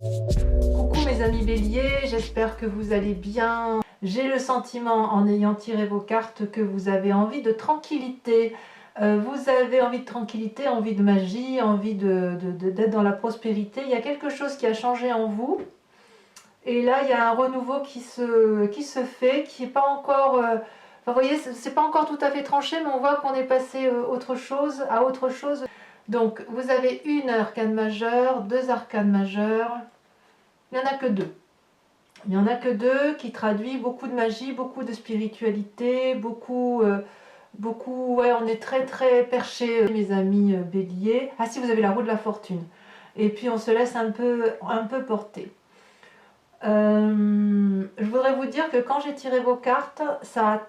Coucou mes amis béliers, j'espère que vous allez bien. J'ai le sentiment en ayant tiré vos cartes que vous avez envie de tranquillité. Vous avez envie de tranquillité, envie de magie, envie d'être dans la prospérité. Il y a quelque chose qui a changé en vous. Et là, il y a un renouveau qui se fait, qui n'est pas encore... vous voyez, c'est pas encore tout à fait tranché, mais on voit qu'on est passé à autre chose. Donc, vous avez une arcane majeure, deux arcanes majeures. Il n'y en a que deux. Il n'y en a que deux qui traduit beaucoup de magie, beaucoup de spiritualité, ouais, on est très très perché, mes amis béliers. Ah si, vous avez la roue de la fortune. Et puis on se laisse un peu porter. Je voudrais vous dire que quand j'ai tiré vos cartes, ça a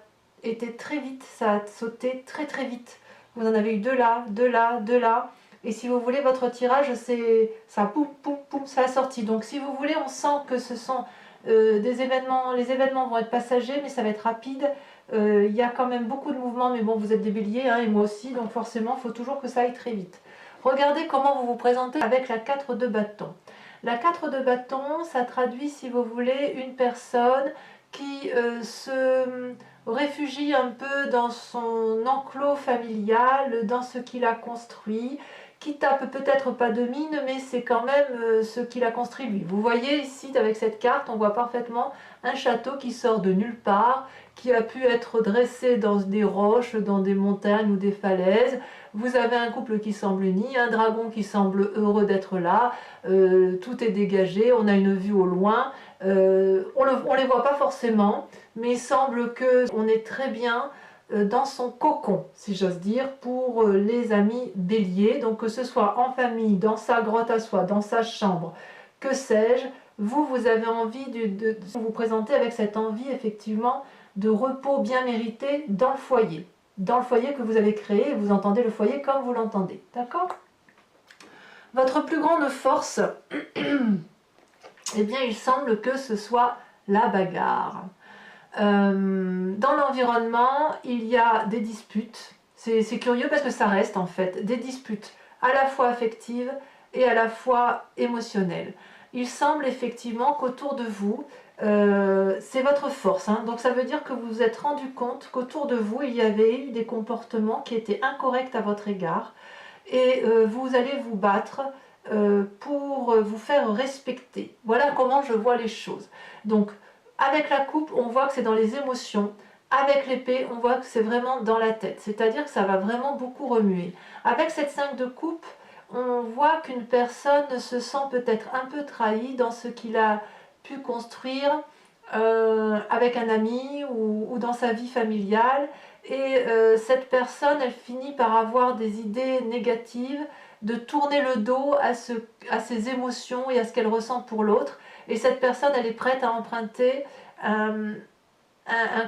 été très vite, ça a sauté très très vite. Vous en avez eu deux là, deux là, deux là. Et si vous voulez, votre tirage, c'est ça, poum, poum, poum, ça a sorti. Donc si vous voulez, on sent que ce sont des événements, les événements vont être passagers, mais ça va être rapide. Il y a quand même beaucoup de mouvements, mais bon, vous êtes des béliers, hein, et moi aussi, donc forcément, il faut toujours que ça aille très vite. Regardez comment vous vous présentez avec la 4 de bâton. La 4 de bâton, ça traduit, si vous voulez, une personne qui se réfugie un peu dans son enclos familial, dans ce qu'il a construit, qui tape peut-être pas de mine, mais c'est quand même ce qu'il a construit lui. Vous voyez ici, avec cette carte, on voit parfaitement un château qui sort de nulle part, qui a pu être dressé dans des roches, dans des montagnes ou des falaises. Vous avez un couple qui semble uni, un dragon qui semble heureux d'être là, tout est dégagé, on a une vue au loin, on ne les voit pas forcément, mais il semble qu'on est très bien dans son cocon, si j'ose dire, pour les amis béliers, donc que ce soit en famille, dans sa grotte à soi, dans sa chambre, que sais-je, vous avez envie de vous présenter avec cette envie effectivement de repos bien mérité dans le foyer que vous avez créé, vous entendez le foyer comme vous l'entendez, d'accord? Votre plus grande force, eh bien il semble que ce soit la bagarre. Dans l'environnement, il y a des disputes. C'est curieux parce que ça reste en fait des disputes à la fois affectives et à la fois émotionnelles. Il semble effectivement qu'autour de vous, c'est votre force, hein. Donc ça veut dire que vous vous êtes rendu compte qu'autour de vous, il y avait eu des comportements qui étaient incorrects à votre égard et vous allez vous battre pour vous faire respecter. Voilà comment je vois les choses. Donc avec la coupe, on voit que c'est dans les émotions. Avec l'épée, on voit que c'est vraiment dans la tête. C'est-à-dire que ça va vraiment beaucoup remuer. Avec cette 5 de coupe, on voit qu'une personne se sent peut-être un peu trahie dans ce qu'il a pu construire avec un ami ou dans sa vie familiale. Et cette personne, elle finit par avoir des idées négatives, de tourner le dos à ses émotions et à ce qu'elle ressent pour l'autre. Et cette personne, elle est prête à emprunter un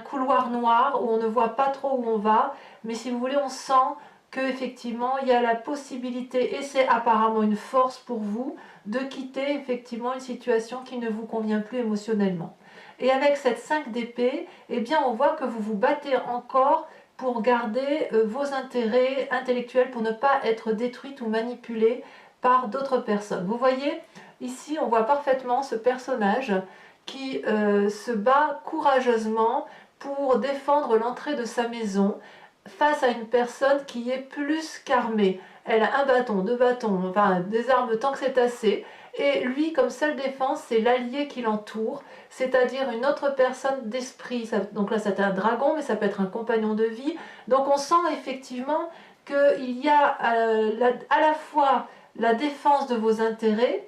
couloir noir où on ne voit pas trop où on va, mais si vous voulez, on sent qu'effectivement, il y a la possibilité, et c'est apparemment une force pour vous, de quitter effectivement une situation qui ne vous convient plus émotionnellement. Et avec cette 5 d'épée, eh bien, on voit que vous vous battez encore pour garder vos intérêts intellectuels, pour ne pas être détruite ou manipulée par d'autres personnes. Vous voyez, ici, on voit parfaitement ce personnage qui se bat courageusement pour défendre l'entrée de sa maison face à une personne qui est plus qu'armée. Elle a un bâton, deux bâtons, enfin des armes tant que c'est assez. Et lui, comme seule défense, c'est l'allié qui l'entoure, c'est-à-dire une autre personne d'esprit. Donc là, c'est un dragon, mais ça peut être un compagnon de vie. Donc on sent effectivement qu'il y a à la fois la défense de vos intérêts,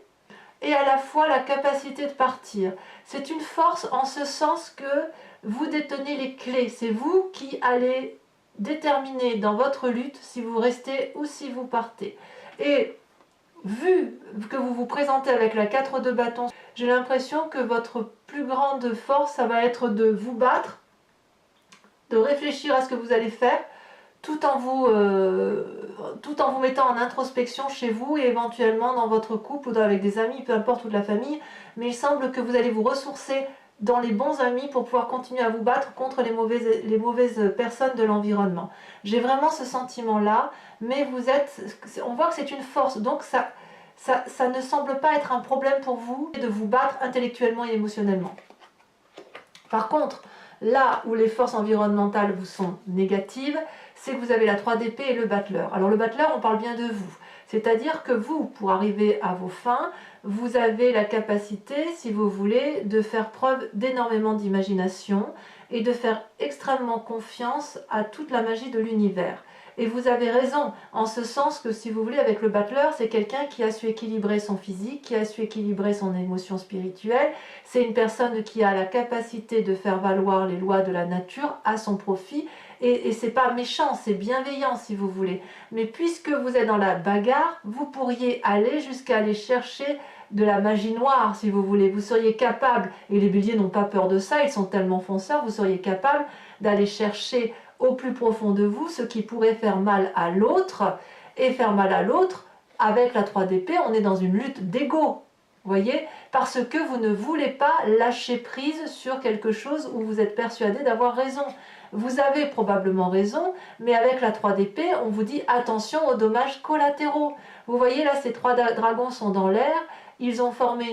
et à la fois la capacité de partir. C'est une force en ce sens que vous détenez les clés. C'est vous qui allez déterminer dans votre lutte si vous restez ou si vous partez. Et vu que vous vous présentez avec la 4 de bâton, j'ai l'impression que votre plus grande force, ça va être de vous battre, de réfléchir à ce que vous allez faire, tout en vous mettant en introspection chez vous et éventuellement dans votre couple ou avec des amis, peu importe, ou de la famille, mais il semble que vous allez vous ressourcer dans les bons amis pour pouvoir continuer à vous battre contre les mauvaises personnes de l'environnement. J'ai vraiment ce sentiment-là, mais on voit que c'est une force, donc ça, ça ne semble pas être un problème pour vous de vous battre intellectuellement et émotionnellement. Par contre, là où les forces environnementales vous sont négatives, c'est que vous avez la 3 d'épée et le battleur. Alors le battleur, on parle bien de vous. C'est-à-dire que vous, pour arriver à vos fins, vous avez la capacité, si vous voulez, de faire preuve d'énormément d'imagination et de faire extrêmement confiance à toute la magie de l'univers. Et vous avez raison, en ce sens que, si vous voulez, avec le battleur, c'est quelqu'un qui a su équilibrer son physique, qui a su équilibrer son émotion spirituelle. C'est une personne qui a la capacité de faire valoir les lois de la nature à son profit. Et c'est pas méchant, c'est bienveillant, si vous voulez. Mais puisque vous êtes dans la bagarre, vous pourriez aller jusqu'à aller chercher de la magie noire, si vous voulez. Vous seriez capable, et les béliers n'ont pas peur de ça, ils sont tellement fonceurs, vous seriez capable d'aller chercher au plus profond de vous ce qui pourrait faire mal à l'autre, et faire mal à l'autre, avec la 3 d'épée, on est dans une lutte d'ego, voyez, parce que vous ne voulez pas lâcher prise sur quelque chose où vous êtes persuadé d'avoir raison. Vous avez probablement raison, mais avec la 3 d'épée, on vous dit attention aux dommages collatéraux. Vous voyez là, ces 3 dragons sont dans l'air, ils ont formé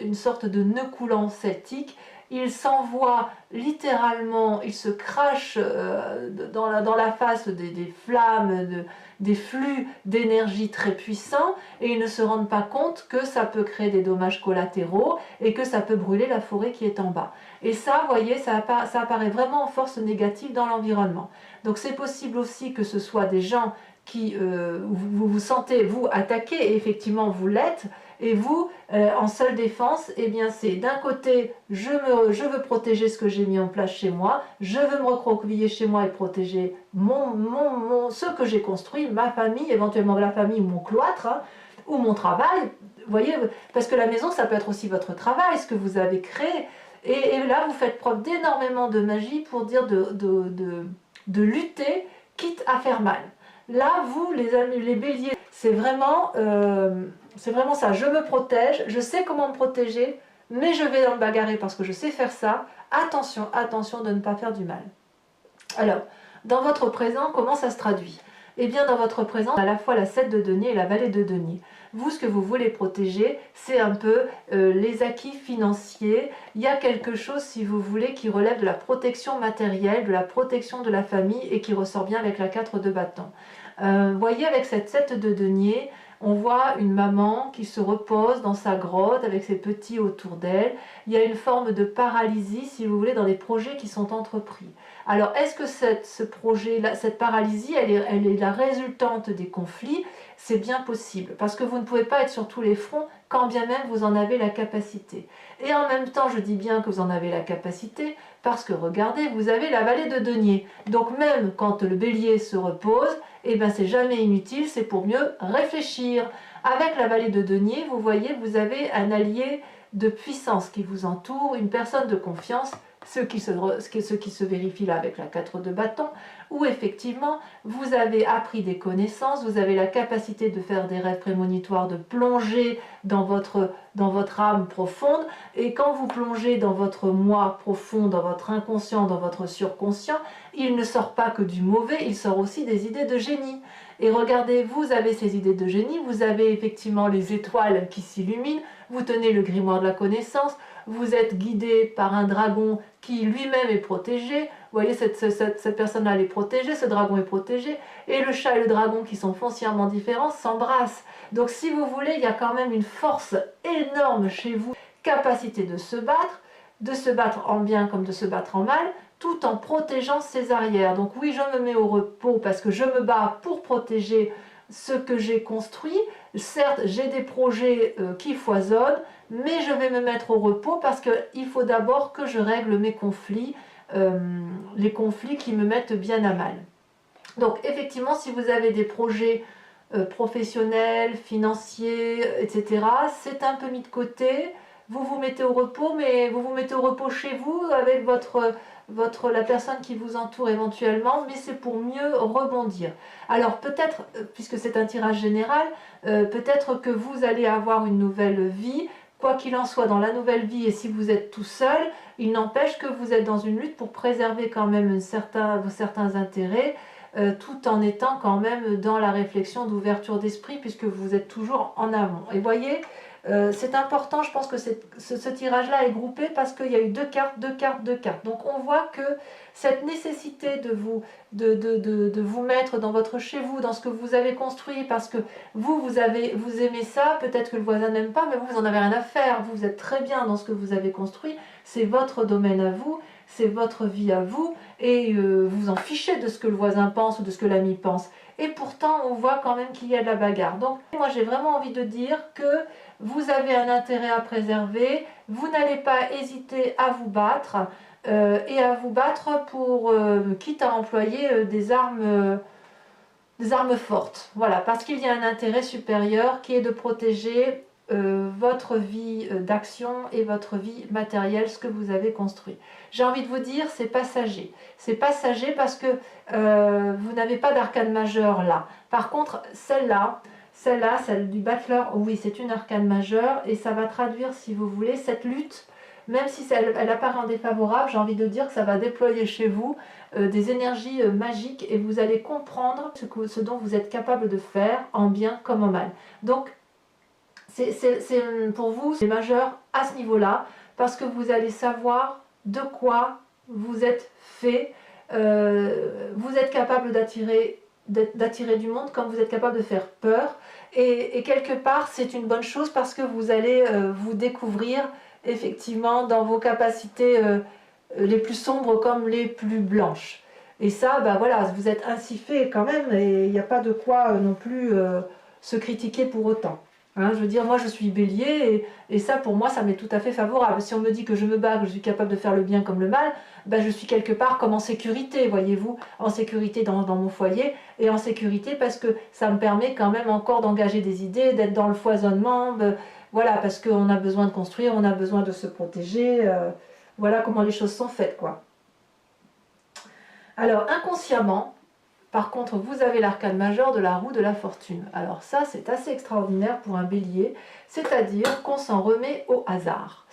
une sorte de nœud coulant celtique. Ils s'envoient littéralement, ils se crachent dans la face des flammes, des flux d'énergie très puissants, et ils ne se rendent pas compte que ça peut créer des dommages collatéraux et que ça peut brûler la forêt qui est en bas. Et ça, vous voyez, ça apparaît vraiment en force négative dans l'environnement. Donc c'est possible aussi que ce soit des gens qui vous vous sentez, vous, attaqué, et effectivement vous l'êtes, et vous, en seule défense, eh bien c'est d'un côté, je veux protéger ce que j'ai mis en place chez moi, je veux me recroqueviller chez moi et protéger ce que j'ai construit, ma famille, éventuellement la famille ou mon cloître, hein, ou mon travail, vous voyez, parce que la maison, ça peut être aussi votre travail, ce que vous avez créé, et là, vous faites preuve d'énormément de magie pour dire de lutter, quitte à faire mal. Là, vous, les béliers, c'est vraiment ça. Je me protège, je sais comment me protéger, mais je vais me bagarrer parce que je sais faire ça. Attention, attention de ne pas faire du mal. Alors, dans votre présent, comment ça se traduit? Eh bien, dans votre présent, à la fois la 7 de denier et la vallée de denier. Vous, ce que vous voulez protéger, c'est un peu les acquis financiers. Il y a quelque chose, si vous voulez, qui relève de la protection matérielle, de la protection de la famille, et qui ressort bien avec la 4 de bâton. Voyez, avec cette 7 de denier, on voit une maman qui se repose dans sa grotte avec ses petits autour d'elle. Il y a une forme de paralysie, si vous voulez, dans les projets qui sont entrepris. Alors, est-ce que cette paralysie, elle est la résultante des conflits? C'est bien possible, parce que vous ne pouvez pas être sur tous les fronts, quand bien même vous en avez la capacité. Et en même temps, je dis bien que vous en avez la capacité, parce que regardez, vous avez la vallée de denier. Donc même quand le bélier se repose, eh ben c'est jamais inutile, c'est pour mieux réfléchir. Avec la vallée de denier, vous voyez, vous avez un allié de puissance qui vous entoure, une personne de confiance, ce qui se vérifie là avec la 4 de bâton, où effectivement vous avez appris des connaissances, vous avez la capacité de faire des rêves prémonitoires, de plonger dans votre âme profonde, et quand vous plongez dans votre moi profond, dans votre inconscient, dans votre surconscient, il ne sort pas que du mauvais, il sort aussi des idées de génie. Et regardez, vous avez ces idées de génie, vous avez effectivement les étoiles qui s'illuminent, vous tenez le grimoire de la connaissance, vous êtes guidé par un dragon qui lui-même est protégé. Vous voyez, cette personne-là est protégée, ce dragon est protégé, et le chat et le dragon, qui sont foncièrement différents, s'embrassent. Donc si vous voulez, il y a quand même une force énorme chez vous, capacité de se battre en bien comme de se battre en mal, tout en protégeant ses arrières. Donc oui, je me mets au repos parce que je me bats pour protéger ce que j'ai construit. Certes, j'ai des projets qui foisonnent, mais je vais me mettre au repos parce qu'il faut d'abord que je règle mes conflits, les conflits qui me mettent bien à mal. Donc effectivement, si vous avez des projets professionnels, financiers, etc., c'est un peu mis de côté. Vous vous mettez au repos, mais vous vous mettez au repos chez vous avec la personne qui vous entoure éventuellement, mais c'est pour mieux rebondir. Alors peut-être, puisque c'est un tirage général, peut-être que vous allez avoir une nouvelle vie. Quoi qu'il en soit, dans la nouvelle vie, et si vous êtes tout seul, il n'empêche que vous êtes dans une lutte pour préserver quand même vos certains intérêts. tout en étant quand même dans la réflexion d'ouverture d'esprit, puisque vous êtes toujours en amont. Et voyez, c'est important, je pense que ce tirage-là est groupé parce qu'il y a eu deux cartes, deux cartes, deux cartes. Donc on voit que cette nécessité de vous mettre dans votre chez vous, dans ce que vous avez construit, parce que vous aimez ça, peut-être que le voisin n'aime pas, mais vous en avez rien à faire. Vous êtes très bien dans ce que vous avez construit, c'est votre domaine à vous, c'est votre vie à vous, et vous en fichez de ce que le voisin pense ou de ce que l'ami pense. Et pourtant, on voit quand même qu'il y a de la bagarre. Donc moi, j'ai vraiment envie de dire que vous avez un intérêt à préserver, vous n'allez pas hésiter à vous battre, et à vous battre pour, quitte à employer des armes fortes. Voilà, parce qu'il y a un intérêt supérieur qui est de protéger votre vie d'action et votre vie matérielle, ce que vous avez construit. J'ai envie de vous dire, c'est passager. C'est passager parce que vous n'avez pas d'arcane majeure là. Par contre, celle-là, celle du battleur, oui, c'est une arcane majeure et ça va traduire, si vous voulez, cette lutte. Même si elle apparaît en défavorable, j'ai envie de dire que ça va déployer chez vous des énergies magiques et vous allez comprendre ce dont vous êtes capable de faire, en bien comme en mal. Donc, pour vous, c'est majeur à ce niveau-là, parce que vous allez savoir de quoi vous êtes fait. Vous êtes capable d'attirer du monde comme vous êtes capable de faire peur. Et quelque part, c'est une bonne chose parce que vous allez vous découvrir effectivement dans vos capacités les plus sombres comme les plus blanches. Et ça, bah voilà, vous êtes ainsi fait quand même, et il n'y a pas de quoi non plus se critiquer pour autant. Hein, je veux dire, moi je suis bélier, et ça pour moi ça m'est tout à fait favorable. Si on me dit que je me bats, que je suis capable de faire le bien comme le mal, ben, je suis quelque part comme en sécurité, voyez-vous, en sécurité dans mon foyer, et en sécurité parce que ça me permet quand même encore d'engager des idées, d'être dans le foisonnement, voilà, parce qu'on a besoin de construire, on a besoin de se protéger, voilà comment les choses sont faites, quoi. Alors, inconsciemment, par contre, vous avez l'arcane majeur de la roue de la fortune. Alors ça, c'est assez extraordinaire pour un bélier, c'est-à-dire qu'on s'en remet au hasard.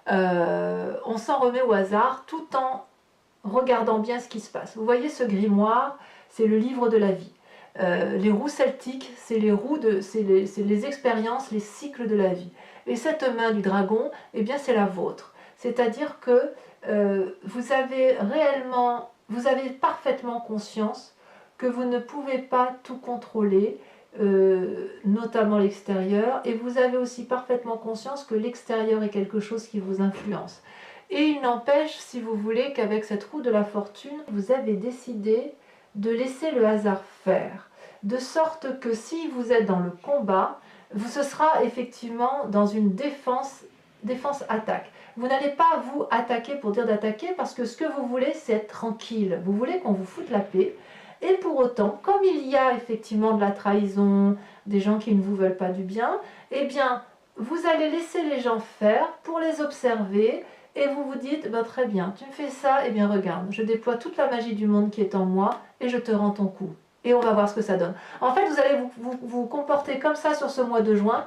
On s'en remet au hasard tout en regardant bien ce qui se passe. Vous voyez ce grimoire, c'est le livre de la vie. Les roues celtiques, c'est les expériences, les cycles de la vie. Et cette main du dragon, eh bien c'est la vôtre. C'est-à-dire que vous avez parfaitement conscience que vous ne pouvez pas tout contrôler, notamment l'extérieur, et vous avez aussi parfaitement conscience que l'extérieur est quelque chose qui vous influence. Et il n'empêche, si vous voulez, qu'avec cette roue de la fortune, vous avez décidé de laisser le hasard faire, de sorte que si vous êtes dans le combat, ce sera effectivement dans une défense-attaque. Vous n'allez pas vous attaquer pour dire d'attaquer, parce que ce que vous voulez, c'est être tranquille. Vous voulez qu'on vous foute la paix. Et pour autant, comme il y a effectivement de la trahison, des gens qui ne vous veulent pas du bien, eh bien, vous allez laisser les gens faire pour les observer, et vous vous dites, ben, très bien, tu me fais ça, eh bien regarde, je déploie toute la magie du monde qui est en moi, et je te rends ton coup. Et on va voir ce que ça donne. En fait, vous allez vous comporter comme ça sur ce mois de juin.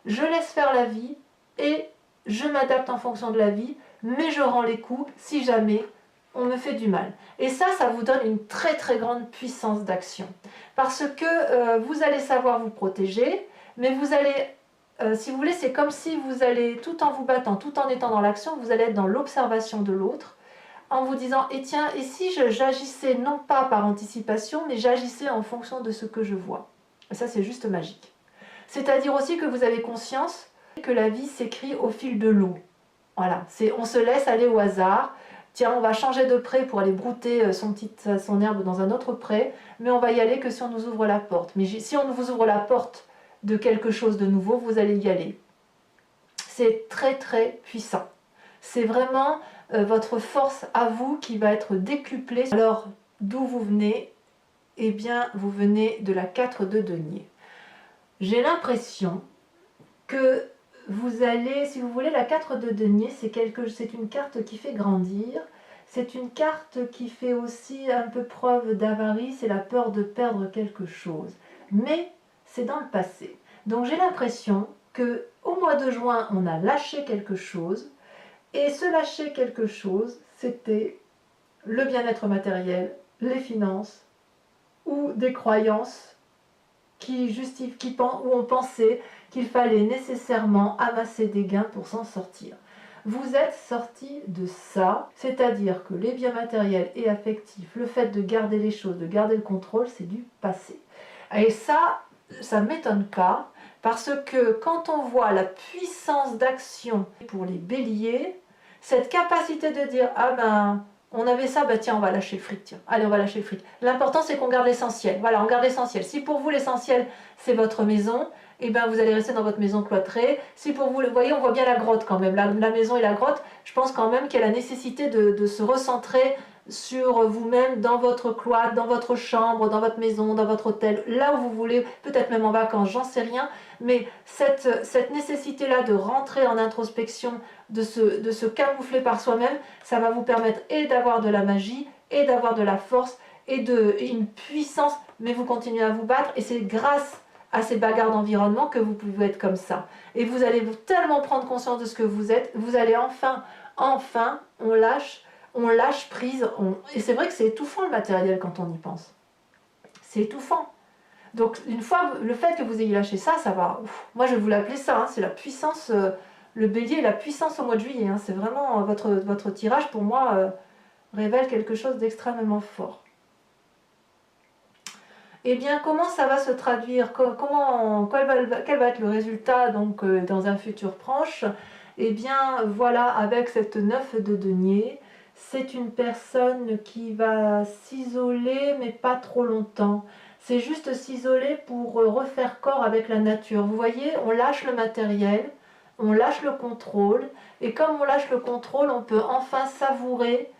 Je laisse faire la vie, et je m'adapte en fonction de la vie, mais je rends les coups si jamais on me fait du mal. Et ça vous donne une très très grande puissance d'action. Parce que vous allez savoir vous protéger, mais vous allez, si vous voulez, c'est comme si vous allez, tout en vous battant, tout en étant dans l'action, vous allez être dans l'observation de l'autre, en vous disant, et tiens, et si j'agissais non pas par anticipation, mais j'agissais en fonction de ce que je vois. Et ça, c'est juste magique. C'est-à-dire aussi que vous avez conscience que la vie s'écrit au fil de l'eau. Voilà, on se laisse aller au hasard. Tiens, on va changer de pré pour aller brouter son herbe dans un autre pré, mais on va y aller que si on nous ouvre la porte. Mais si on vous ouvre la porte de quelque chose de nouveau, vous allez y aller. C'est très très puissant. C'est vraiment votre force à vous qui va être décuplée. Alors, d'où vous venez? Eh bien, vous venez de la 4 de denier. J'ai l'impression que vous allez, si vous voulez, la 4 de denier, c'est une carte qui fait grandir, c'est une carte qui fait aussi un peu preuve d'avarice et la peur de perdre quelque chose. Mais c'est dans le passé. Donc j'ai l'impression qu'au mois de juin, on a lâché quelque chose, et ce lâcher quelque chose, c'était le bien-être matériel, les finances, ou des croyances où on pensait qu'il fallait nécessairement amasser des gains pour s'en sortir. Vous êtes sorti de ça, c'est-à-dire que les biens matériels et affectifs, le fait de garder les choses, de garder le contrôle, c'est du passé. Et ça ne m'étonne pas, parce que quand on voit la puissance d'action pour les béliers, cette capacité de dire « Ah ben, on avait ça, bah tiens, on va lâcher le fric, tiens. Allez, on va lâcher le fric. » L'important, c'est qu'on garde l'essentiel. Voilà, on garde l'essentiel. Si pour vous, l'essentiel, c'est votre maison, et ben vous allez rester dans votre maison cloîtrée. Si pour vous, vous voyez, on voit bien la grotte quand même. La maison et la grotte, je pense quand même qu'il y a la nécessité de se recentrer sur vous-même, dans votre cloître, dans votre chambre, dans votre maison, dans votre hôtel, là où vous voulez, peut-être même en vacances, j'en sais rien, mais cette nécessité-là de rentrer en introspection, de se camoufler par soi-même, ça va vous permettre et d'avoir de la magie, et d'avoir de la force, et une puissance, mais vous continuez à vous battre, et c'est grâce à ces bagarres d'environnement que vous pouvez être comme ça. Et vous allez tellement prendre conscience de ce que vous êtes, vous allez enfin, on lâche prise, et c'est vrai que c'est étouffant le matériel quand on y pense. C'est étouffant. Donc une fois, le fait que vous ayez lâché ça, ça va... Moi je vais vous l'appeler ça, hein, c'est la puissance, le bélier, la puissance au mois de juillet. Hein, c'est vraiment votre tirage pour moi révèle quelque chose d'extrêmement fort. Eh bien, comment ça va se traduire? Quel va être le résultat donc, dans un futur proche? Eh bien, voilà, avec cette 9 de denier, c'est une personne qui va s'isoler, mais pas trop longtemps. C'est juste s'isoler pour refaire corps avec la nature. Vous voyez, on lâche le matériel, on lâche le contrôle, et comme on lâche le contrôle, on peut enfin savourer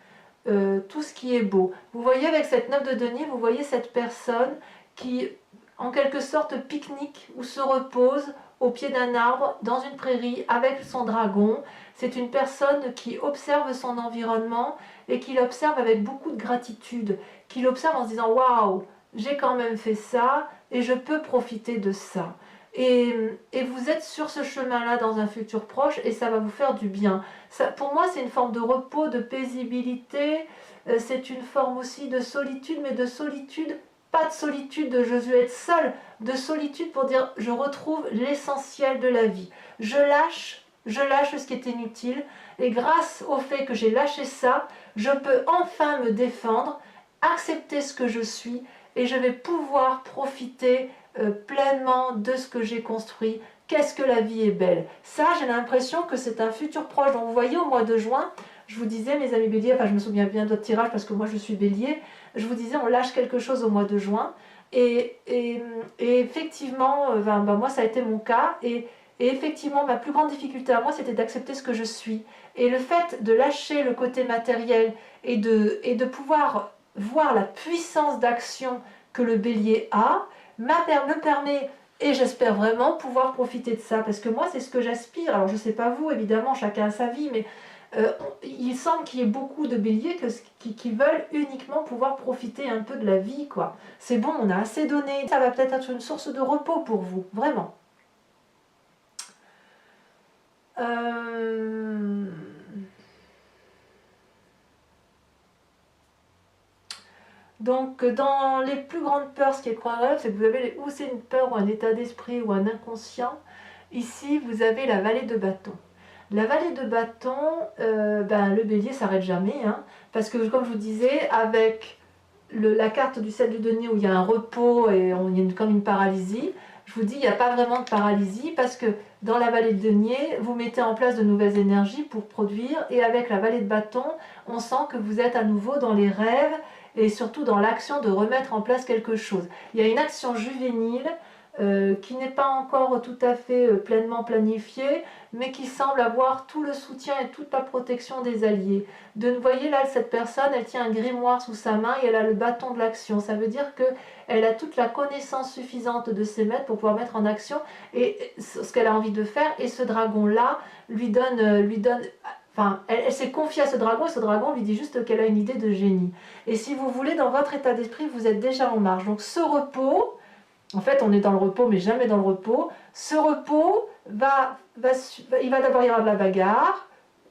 tout ce qui est beau. Vous voyez, avec cette 9 de denier, vous voyez cette personne qui, en quelque sorte, pique-nique ou se repose au pied d'un arbre, dans une prairie, avec son dragon. C'est une personne qui observe son environnement et qui l'observe avec beaucoup de gratitude, qui l'observe en se disant « Waouh, j'ai quand même fait ça et je peux profiter de ça ». Et vous êtes sur ce chemin-là dans un futur proche et ça va vous faire du bien. Ça, pour moi, c'est une forme de repos, de paisibilité, c'est une forme aussi de solitude, mais de solitude, pas de solitude de je veux être seul, de solitude pour dire je retrouve l'essentiel de la vie. Je lâche ce qui est inutile et grâce au fait que j'ai lâché ça, je peux enfin me défendre, accepter ce que je suis et je vais pouvoir profiter pleinement de ce que j'ai construit. Qu'est-ce que la vie est belle. Ça, j'ai l'impression que c'est un futur proche. Donc vous voyez, au mois de juin, je vous disais, mes amis béliers, enfin je me souviens bien d'autres tirages parce que moi je suis bélier, je vous disais, on lâche quelque chose au mois de juin. Et effectivement, moi ça a été mon cas. Et effectivement, ma plus grande difficulté à moi, c'était d'accepter ce que je suis. Et le fait de lâcher le côté matériel et de pouvoir voir la puissance d'action que le bélier a, me permet, et j'espère vraiment pouvoir profiter de ça, parce que moi c'est ce que j'aspire. Alors je ne sais pas vous, évidemment, chacun a sa vie, mais il semble qu'il y ait beaucoup de béliers qui veulent uniquement pouvoir profiter un peu de la vie, quoi. C'est bon, on a assez donné, ça va peut-être être une source de repos pour vous, vraiment. Donc, dans les plus grandes peurs, ce qui est incroyable, c'est que vous avez ou c'est une peur ou un état d'esprit ou un inconscient. Ici, vous avez la vallée de bâton. La vallée de bâton, le bélier s'arrête jamais, hein, parce que comme je vous disais, avec la carte du 7 de denier où il y a un repos et il y a comme une paralysie, je vous dis, il n'y a pas vraiment de paralysie parce que dans la vallée de denier, vous mettez en place de nouvelles énergies pour produire, et avec la vallée de bâton, on sent que vous êtes à nouveau dans les rêves et surtout dans l'action de remettre en place quelque chose. Il y a une action juvénile qui n'est pas encore tout à fait pleinement planifiée, mais qui semble avoir tout le soutien et toute la protection des alliés. Vous voyez là, cette personne, elle tient un grimoire sous sa main et elle a le bâton de l'action. Ça veut dire qu'elle a toute la connaissance suffisante de ses maîtres pour pouvoir mettre en action et ce qu'elle a envie de faire. Et ce dragon-là lui donne enfin, elle s'est confiée à ce dragon et ce dragon lui dit juste qu'elle a une idée de génie. Et si vous voulez, dans votre état d'esprit, vous êtes déjà en marche. Donc ce repos, en fait, on est dans le repos, mais jamais dans le repos. Ce repos, il va d'abord y avoir de la bagarre,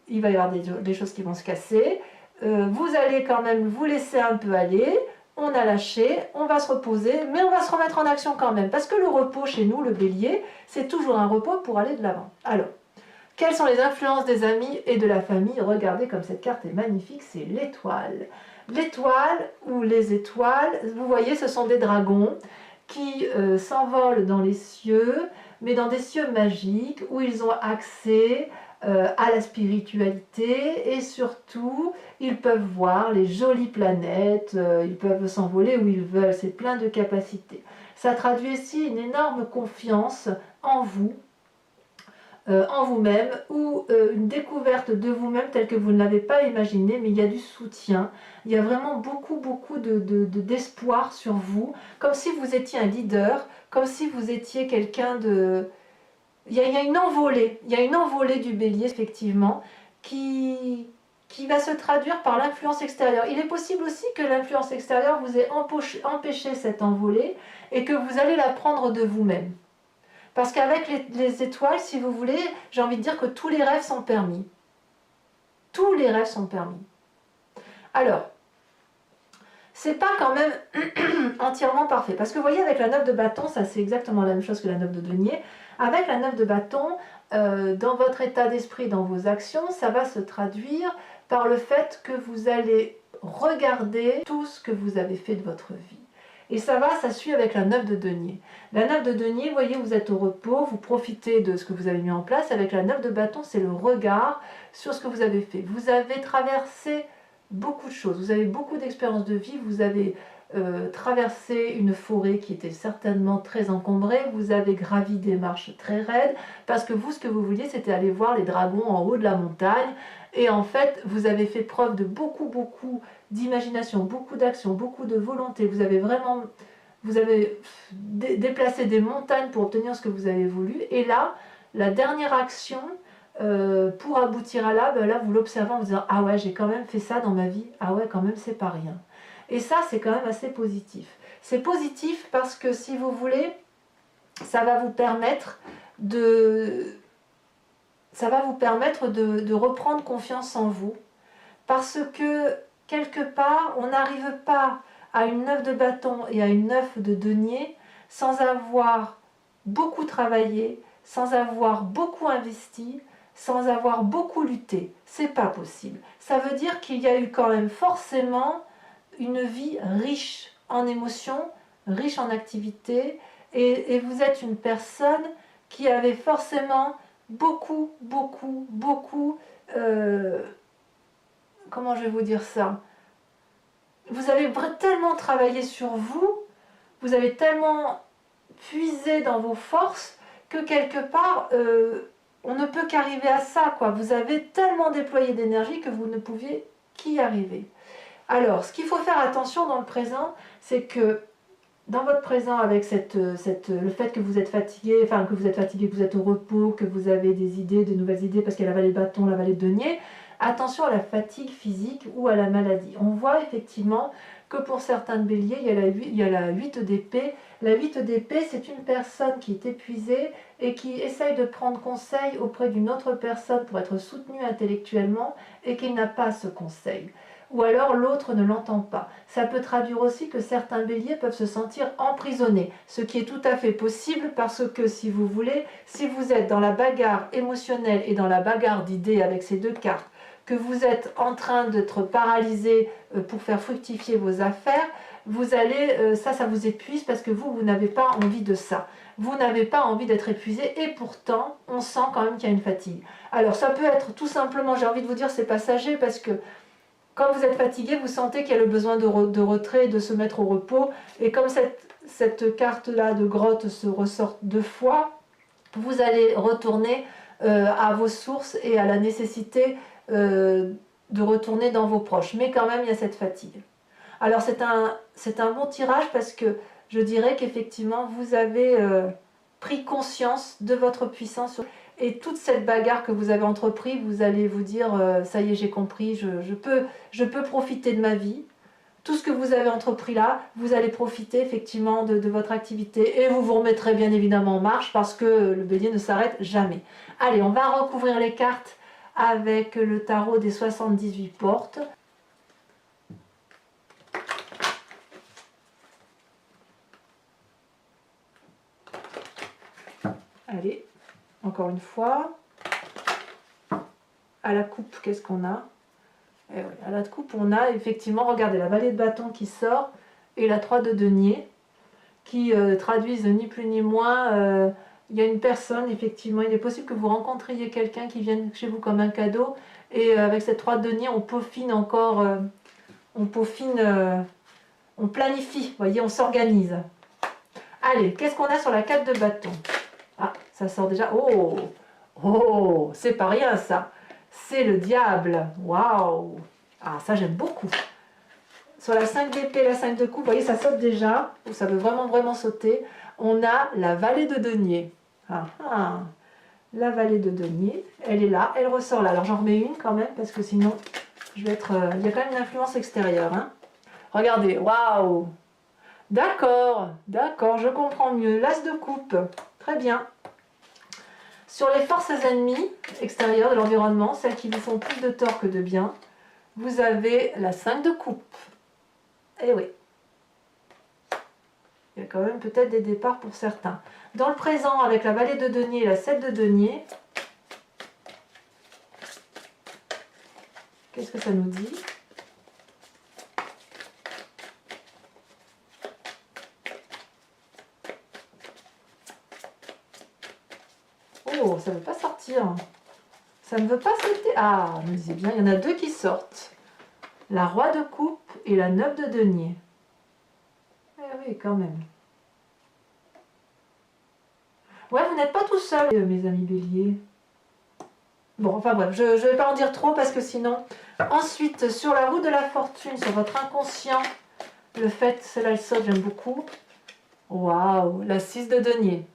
il va y avoir des choses qui vont se casser. Vous allez quand même vous laisser un peu aller, on a lâché, on va se reposer, mais on va se remettre en action quand même. Parce que le repos chez nous, le bélier, c'est toujours un repos pour aller de l'avant. Alors, quelles sont les influences des amis et de la famille? Regardez comme cette carte est magnifique, c'est l'étoile. L'étoile ou les étoiles, vous voyez, ce sont des dragons qui s'envolent dans les cieux, mais dans des cieux magiques où ils ont accès à la spiritualité et surtout ils peuvent voir les jolies planètes, ils peuvent s'envoler où ils veulent, c'est plein de capacités. Ça traduit aussi une énorme confiance en vous, en vous-même, ou une découverte de vous-même telle que vous ne l'avez pas imaginé, mais il y a du soutien, il y a vraiment beaucoup d'espoir sur vous, comme si vous étiez un leader, comme si vous étiez quelqu'un de... Il y a une envolée, du bélier effectivement, qui va se traduire par l'influence extérieure. Il est possible aussi que l'influence extérieure vous ait empêché cette envolée et que vous allez la prendre de vous-même. Parce qu'avec les étoiles, si vous voulez, j'ai envie de dire que tous les rêves sont permis. Tous les rêves sont permis. Alors, c'est pas quand même entièrement parfait. Parce que vous voyez, avec la 9 de bâton, ça c'est exactement la même chose que la 9 de denier. Avec la 9 de bâton, dans votre état d'esprit, dans vos actions, ça va se traduire par le fait que vous allez regarder tout ce que vous avez fait de votre vie. Et ça suit avec la 9 de denier. La 9 de denier, vous voyez, vous êtes au repos, vous profitez de ce que vous avez mis en place. Avec la 9 de bâton, c'est le regard sur ce que vous avez fait. Vous avez traversé beaucoup de choses, vous avez beaucoup d'expériences de vie, vous avez traversé une forêt qui était certainement très encombrée, vous avez gravi des marches très raides, parce que vous, ce que vous vouliez, c'était aller voir les dragons en haut de la montagne, et en fait, vous avez fait preuve de beaucoup d'imagination, beaucoup d'action, beaucoup de volonté, vous avez déplacé des montagnes pour obtenir ce que vous avez voulu, et là, la dernière action, pour aboutir à là, là vous l'observez en vous disant « Ah ouais, j'ai quand même fait ça dans ma vie, ah ouais, quand même, c'est pas rien ». Et ça, c'est quand même assez positif. C'est positif parce que, si vous voulez, ça va vous permettre de reprendre confiance en vous. Parce que, quelque part, on n'arrive pas à une 9 de bâton et à une 9 de denier sans avoir beaucoup travaillé, sans avoir beaucoup investi, sans avoir beaucoup lutté. C'est pas possible. Ça veut dire qu'il y a eu quand même forcément une vie riche en émotions, riche en activités, et vous êtes une personne qui avait forcément beaucoup, comment je vais vous dire ça, vous avez tellement travaillé sur vous, vous avez tellement puisé dans vos forces, que quelque part, on ne peut qu'arriver à ça, quoi. Vous avez tellement déployé d'énergie que vous ne pouviez qu'y arriver. Alors, ce qu'il faut faire attention dans le présent, c'est que dans votre présent, avec le fait que vous êtes fatigué, que vous êtes au repos, que vous avez des idées, de nouvelles idées, parce qu'il y a la vallée de bâton, la vallée de denier, attention à la fatigue physique ou à la maladie. On voit effectivement que pour certains béliers, il y a la 8 d'épée. La 8 d'épée, c'est une personne qui est épuisée et qui essaye de prendre conseil auprès d'une autre personne pour être soutenue intellectuellement et qui n'a pas ce conseil. Ou alors l'autre ne l'entend pas. Ça peut traduire aussi que certains béliers peuvent se sentir emprisonnés, ce qui est tout à fait possible parce que, si vous voulez, si vous êtes dans la bagarre émotionnelle et dans la bagarre d'idées avec ces deux cartes, que vous êtes en train d'être paralysé pour faire fructifier vos affaires, vous allez, ça vous épuise parce que vous n'avez pas envie de ça. Vous n'avez pas envie d'être épuisé et pourtant, on sent quand même qu'il y a une fatigue. Alors ça peut être tout simplement, j'ai envie de vous dire, c'est passager parce que quand vous êtes fatigué, vous sentez qu'il y a le besoin de retrait, de se mettre au repos. Et comme cette carte-là de grotte se ressort 2 fois, vous allez retourner à vos sources et à la nécessité de retourner dans vos proches. Mais quand même, il y a cette fatigue. Alors c'est un bon tirage parce que je dirais qu'effectivement, vous avez pris conscience de votre puissance. Et toute cette bagarre que vous avez entreprise, vous allez vous dire ça y est, j'ai compris, je peux profiter de ma vie. Tout ce que vous avez entrepris là, vous allez profiter effectivement de votre activité et vous vous remettrez bien évidemment en marche parce que le bélier ne s'arrête jamais. Allez, on va recouvrir les cartes avec le tarot des 78 portes. encore une fois. À la coupe, qu'est-ce qu'on a? Et oui, à la coupe, on a effectivement, regardez, la vallée de bâton qui sort et la 3 de denier qui traduisent ni plus ni moins. Il y a une personne, effectivement, il est possible que vous rencontriez quelqu'un qui vienne chez vous comme un cadeau. Et avec cette 3 de denier, on peaufine encore, on planifie, vous voyez, on s'organise. Allez, qu'est-ce qu'on a sur la 4 de bâton? Ah, ça sort déjà. Oh, oh, c'est pas rien ça. C'est le diable. Waouh. Ah, ça j'aime beaucoup. Sur la 5 d'épée, la 5 de coupe, vous voyez, ça saute déjà. Ça veut vraiment sauter. On a la vallée de denier. Ah, ah. La vallée de denier, elle est là, elle ressort là. Alors j'en remets une quand même, parce que sinon, je vais être... il y a quand même une influence extérieure. Hein. Regardez, waouh. D'accord, je comprends mieux. L'as de coupe, très bien. Sur les forces ennemies extérieures de l'environnement, celles qui vous font plus de tort que de bien, vous avez la 5 de coupe. Eh oui. Il y a quand même peut-être des départs pour certains. Dans le présent, avec la vallée de denier et la 7 de denier, qu'est-ce que ça nous dit? Oh, ça ne veut pas sortir. Ça ne veut pas sauter. Ah, me disait bien, il y en a deux qui sortent. La roi de coupe et la 9 de denier. Eh oui, quand même. Ouais, vous n'êtes pas tout seul, mes amis béliers. Bon, enfin bref, je ne vais pas en dire trop parce que sinon... Ensuite, sur la roue de la fortune, sur votre inconscient, le fait, celle-là elle saute, j'aime beaucoup. Waouh, la 6 de denier.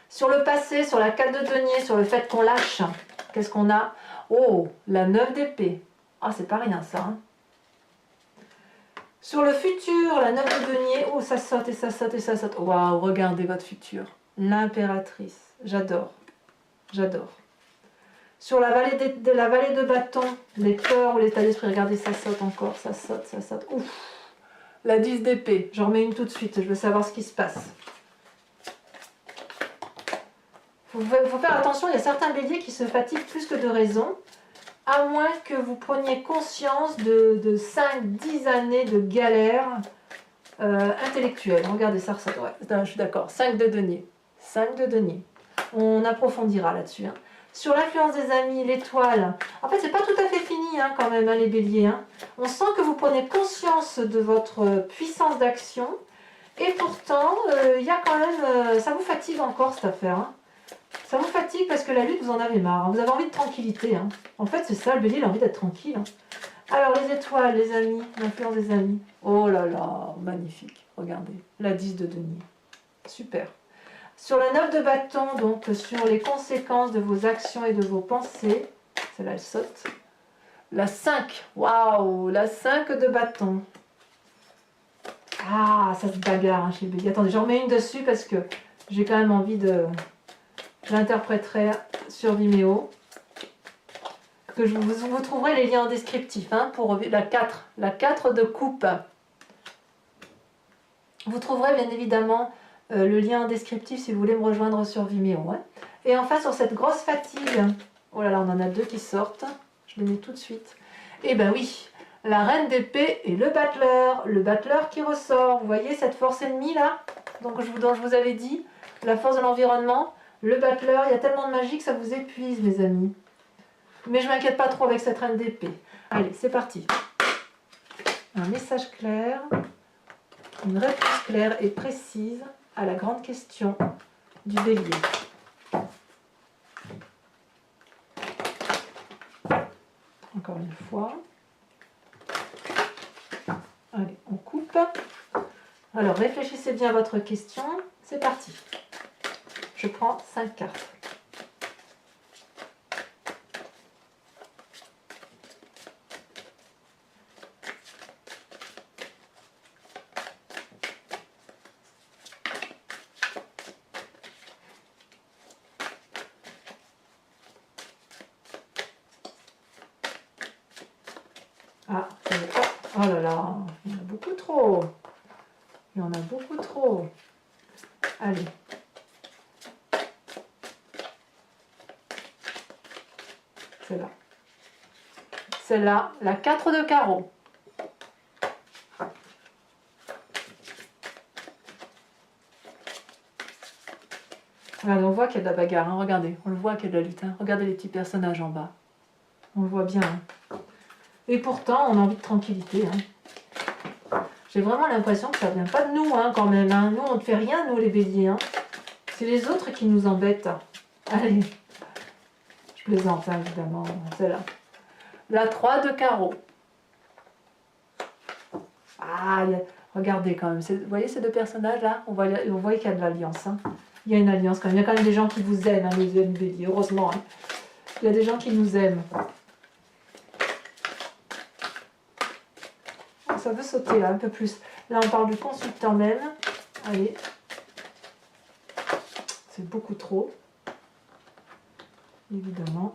Sur le passé, sur la 4 de denier, sur le fait qu'on lâche, qu'est-ce qu'on a? Oh, la 9 d'épée. Ah, c'est pas rien ça. Hein. Sur le futur, la 9 de denier. Oh, ça saute et ça saute et ça saute. Waouh, regardez votre futur. L'impératrice. J'adore. J'adore. Sur la vallée de bâton, les peurs ou l'état d'esprit, regardez, ça saute encore, ça saute, ça saute. Ouf. La 10 d'épée. J'en remets une tout de suite, je veux savoir ce qui se passe. Il faut faire attention, il y a certains béliers qui se fatiguent plus que de raison, à moins que vous preniez conscience de 5-10 années de galère intellectuelle. Regardez, ça ressort. Ouais, je suis d'accord. 5 de denier. 5 de denier. On approfondira là-dessus. Hein. Sur l'influence des amis, l'étoile. En fait, c'est pas tout à fait fini hein, quand même, hein, les béliers. Hein. On sent que vous prenez conscience de votre puissance d'action. Et pourtant, il y a quand même... ça vous fatigue encore cette affaire. Hein. Ça vous fatigue parce que la lutte, vous en avez marre. Hein. Vous avez envie de tranquillité. Hein. En fait, c'est ça, le bélier, il a envie d'être tranquille. Hein. Alors, les étoiles, les amis, l'influence des amis. Oh là là, magnifique. Regardez, la 10 de denier. Super. Sur la 9 de bâton, donc sur les conséquences de vos actions et de vos pensées, celle-là elle saute. La 5, waouh, la 5 de bâton. Ah, ça se bagarre hein, chez Bélier. Attendez, j'en remets une dessus parce que j'ai quand même envie de... Je l'interpréterai sur Vimeo. Que vous trouverez les liens en descriptif hein, pour la 4. La 4 de coupe. Vous trouverez bien évidemment... le lien en descriptif si vous voulez me rejoindre sur Vimeo. Hein. Et enfin sur cette grosse fatigue, oh là là on en a deux qui sortent, je les mets tout de suite. Et ben oui, la reine d'épée et le battleur qui ressort. Vous voyez cette force ennemie là dont je vous avais dit, la force de l'environnement, le battleur, il y a tellement de magie que ça vous épuise mes amis. Mais je m'inquiète pas trop avec cette reine d'épée. Allez, c'est parti. Un message clair, une réponse claire et précise à la grande question du bélier. Encore une fois. Allez, on coupe. Alors, réfléchissez bien à votre question. C'est parti. Je prends 5 cartes. Ah, oh là là, il y en a beaucoup trop. Il y en a beaucoup trop. Allez. Celle-là. Celle-là, la 4 de carreau. Regardez, on voit qu'il y a de la bagarre, hein. Regardez, on le voit qu'il y a de la lutte. Hein. Regardez les petits personnages en bas. On le voit bien. Hein. Et pourtant, on a envie de tranquillité. Hein. J'ai vraiment l'impression que ça ne vient pas de nous, hein, quand même. Hein. Nous, on ne fait rien, nous, les béliers. Hein. C'est les autres qui nous embêtent. Allez. Je plaisante, hein, évidemment. Celle-là. La 3 de carreau. Ah, regardez quand même. Vous voyez ces deux personnages-là? On voit qu'il y a de l'alliance. Hein. Il y a une alliance quand même. Il y a quand même des gens qui vous aiment, hein, les béliers, heureusement. Hein. Il y a des gens qui nous aiment. Ça veut sauter là, un peu plus. Là, on parle du consultant même. Allez. C'est beaucoup trop. Évidemment.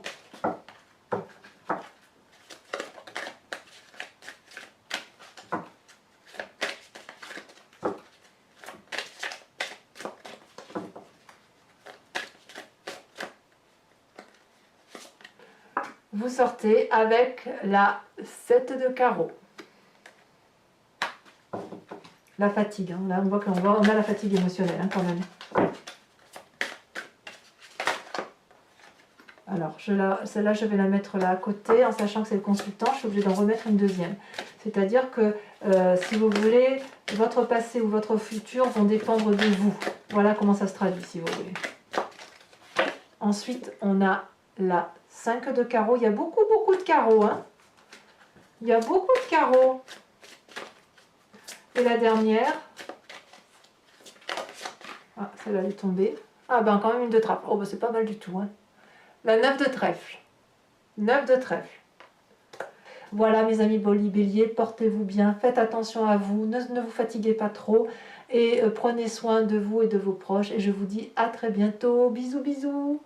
Vous sortez avec la 7 de carreau. La fatigue. Hein. Là, on voit qu'on a la fatigue émotionnelle hein, quand même. Alors, celle-là, je vais la mettre là à côté, en sachant que c'est le consultant, je suis obligée d'en remettre une deuxième. C'est-à-dire que, si vous voulez, votre passé ou votre futur vont dépendre de vous. Voilà comment ça se traduit, si vous voulez. Ensuite, on a la 5 de carreau. Il y a beaucoup de carreaux. Hein. Il y a beaucoup de carreaux. Et la dernière. Ah, celle-là, elle est tombée. Ah, ben, quand même une de trappe. Oh, ben, c'est pas mal du tout. Hein. La 9 de trèfle. 9 de trèfle. Voilà, mes amis béliers, portez-vous bien. Faites attention à vous. Ne vous fatiguez pas trop. Et prenez soin de vous et de vos proches. Et je vous dis à très bientôt. Bisous, bisous.